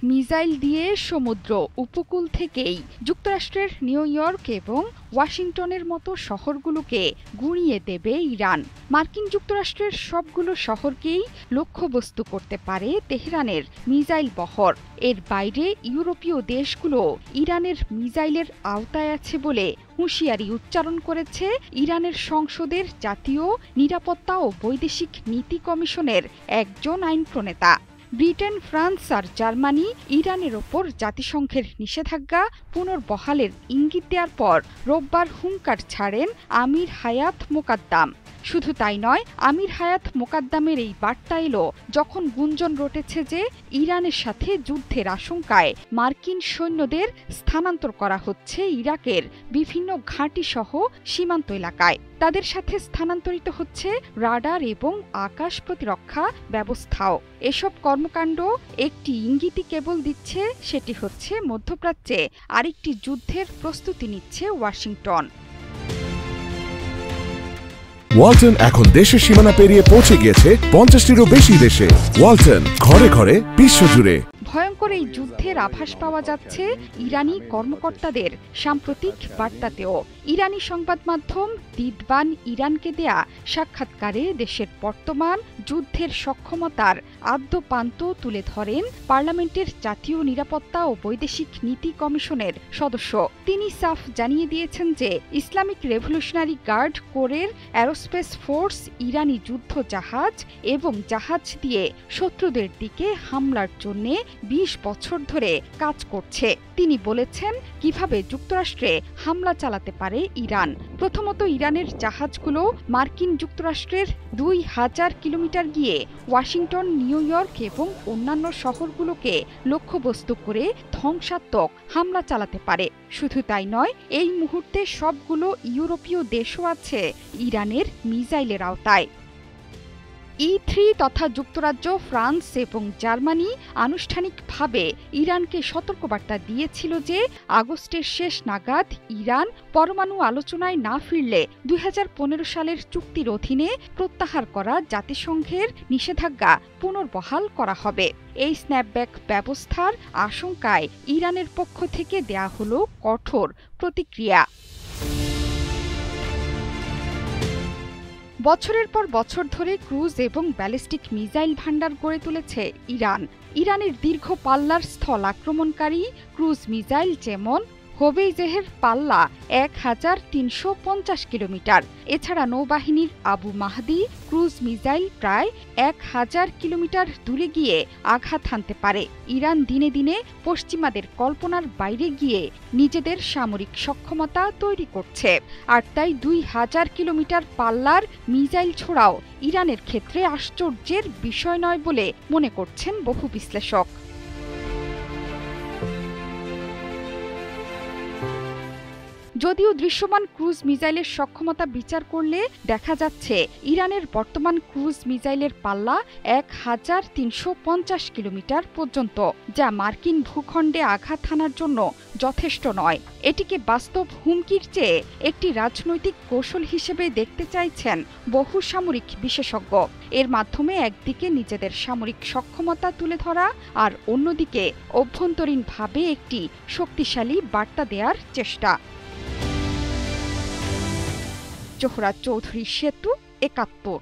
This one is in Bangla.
মিসাইল দিয়ে সমুদ্র উপকূল থেকেই যুক্তরাষ্ট্রের নিউ ইয়র্ক এবং ওয়াশিংটনের মতো শহরগুলোকে গুঁড়িয়ে দেবে ইরান। মার্কিন যুক্তরাষ্ট্রের সবগুলো শহরকেই লক্ষ্যবস্তু করতে পারে তেহরানের মিসাইল বহর। এর বাইরে ইউরোপীয় দেশগুলো ইরানের মিসাইলের আওতায় আছে বলে হুঁশিয়ারি উচ্চারণ করেছে ইরানের সংসদের জাতীয় নিরাপত্তা ও বৈদেশিক নীতি কমিশনের একজন আইন প্রণেতা। ব্রিটেন, ফ্রান্স আর জার্মানি ইরানের ওপর জাতিসংঘের নিষেধাজ্ঞা পুনর্বহালের ইঙ্গিত দেওয়ার পর রোববার হুঙ্কার ছাড়েন আমির হায়াত মোকাদ্দাম। শুধু তাই নয়, আমির হায়াত মোকাদ্দামের এই বার্তা এলো যখন গুঞ্জন রটেছে যে ইরানের সাথে যুদ্ধের আশঙ্কায় মার্কিন সৈন্যদের স্থানান্তর করা হচ্ছে ইরাকের বিভিন্ন ঘাঁটি সহ সীমান্ত এলাকায়। তাদের সাথে স্থানান্তরিত হচ্ছে রাডার এবং আকাশ প্রতিরক্ষা ব্যবস্থাও। এসব কর্মকাণ্ড একটি ইঙ্গিতই কেবল দিচ্ছে, সেটি হচ্ছে মধ্যপ্রাচ্যে আরেকটি যুদ্ধের প্রস্তুতি নিচ্ছে ওয়াশিংটন। ওয়ালটন এখন দেশের সীমানা পেরিয়ে পৌঁছে গিয়েছে 50টিরও বেশি দেশে। ওয়ালটন, ঘরে ঘরে বিশ্বজুড়ে। ভয়ঙ্কর এই যুদ্ধের আভাস পাওয়া যাচ্ছে ইরানি কর্মকর্তাদের সাম্প্রতিক বার্তাতেও। ইরানি সংবাদ মাধ্যম দিদবান ইরানকে দেয়া সাক্ষাৎকারে দেশের বর্তমান যুদ্ধের সক্ষমতার আদ্যোপান্ত তুলে ধরেন পার্লামেন্টের জাতীয় নিরাপত্তা ও বৈদেশিক নীতি কমিশনের সদস্য। তিনি সাফ জানিয়ে দিয়েছেন যে ইসলামিক রেভলিউশনারি গার্ড কোরের অ্যারোস্পেস ফোর্স ইরানি যুদ্ধ জাহাজ এবং জাহাজ দিয়ে শত্রুদের দিকে হামলার জন্য 20 বছর ধরে কাজ করছে। তিনি বলেছেন কিভাবে যুক্তরাষ্ট্রে হামলা চালাতে পারে ইরান। প্রথমত, ইরানের জাহাজগুলো মার্কিন যুক্তরাষ্ট্রের 2000 কিলোমিটার গিয়ে ওয়াশিংটন, নিউ ইয়র্ক এবং অন্যান্য শহরগুলোকে লক্ষ্যবস্তু করে ধ্বংসাত্মক হামলা চালাতে পারে। শুধু তাই নয়, এই মুহূর্তে সবগুলো ইউরোপীয় দেশও আছে ইরানের মিসাইলের আওতায়। E3 তথা যুক্তরাজ্য, ফ্রান্স এবং জার্মানি আনুষ্ঠানিকভাবে ইরানকে সতর্কবার্তা দিয়েছিল যে আগস্টের শেষ নাগাদ ইরান পরমাণু আলোচনায় না ফিরলে 2015 সালের চুক্তির অধীনে প্রত্যাহার করা জাতিসংঘের নিষেধাজ্ঞা পুনর্বহাল করা হবে। এই স্ন্যাপব্যাক ব্যবস্থার আশঙ্কায় ইরানের পক্ষ থেকে দেয়া হলো কঠোর প্রতিক্রিয়া। বছরের পর বছর ধরে ক্রুজ এবং ব্যালিস্টিক মিসাইল ভান্ডার গড়ে তুলেছে ইরান। ইরানের দীর্ঘ পাল্লার স্থল আক্রমণকারী ক্রুজ মিসাইল যেমন হোবেইজেহের পাল্লা 1350 কিলোমিটার। এছাড়া নৌবাহিনীর আবু মাহদি ক্রুজ মিসাইল প্রায় 1000 কিলোমিটার দূরে গিয়ে আঘাত হানতে পারে। ইরান দিনে দিনে পশ্চিমাদের কল্পনার বাইরে গিয়ে নিজেদের সামরিক সক্ষমতা তৈরি করছে, আর তাই 2000 কিলোমিটার পাল্লার মিসাইল ছোড়াও ইরানের ক্ষেত্রে আশ্চর্যের বিষয় নয় বলে মনে করছেন বহু বিশ্লেষক। যদিও দৃশ্যমান ক্রুজ মিসাইলের সক্ষমতা বিচার করলে দেখা যাচ্ছে ইরানের বর্তমান ক্রুজ মিসাইলের পাল্লা 1350 কিলোমিটার পর্যন্ত, যা মার্কিন ভূখণ্ডে আঘাত হানার জন্য যথেষ্ট নয়। এটিকে বাস্তব হুমকির চেয়ে একটি রাজনৈতিক কৌশল হিসেবে দেখতে চাইছেন বহু সামরিক বিশেষজ্ঞ। এর মাধ্যমে একদিকে নিজেদের সামরিক সক্ষমতা তুলে ধরা আর অন্যদিকে অভ্যন্তরীণভাবে একটি শক্তিশালী বার্তা দেওয়ার চেষ্টা। জোহরা চৌধুরী, সেতু, ৭১।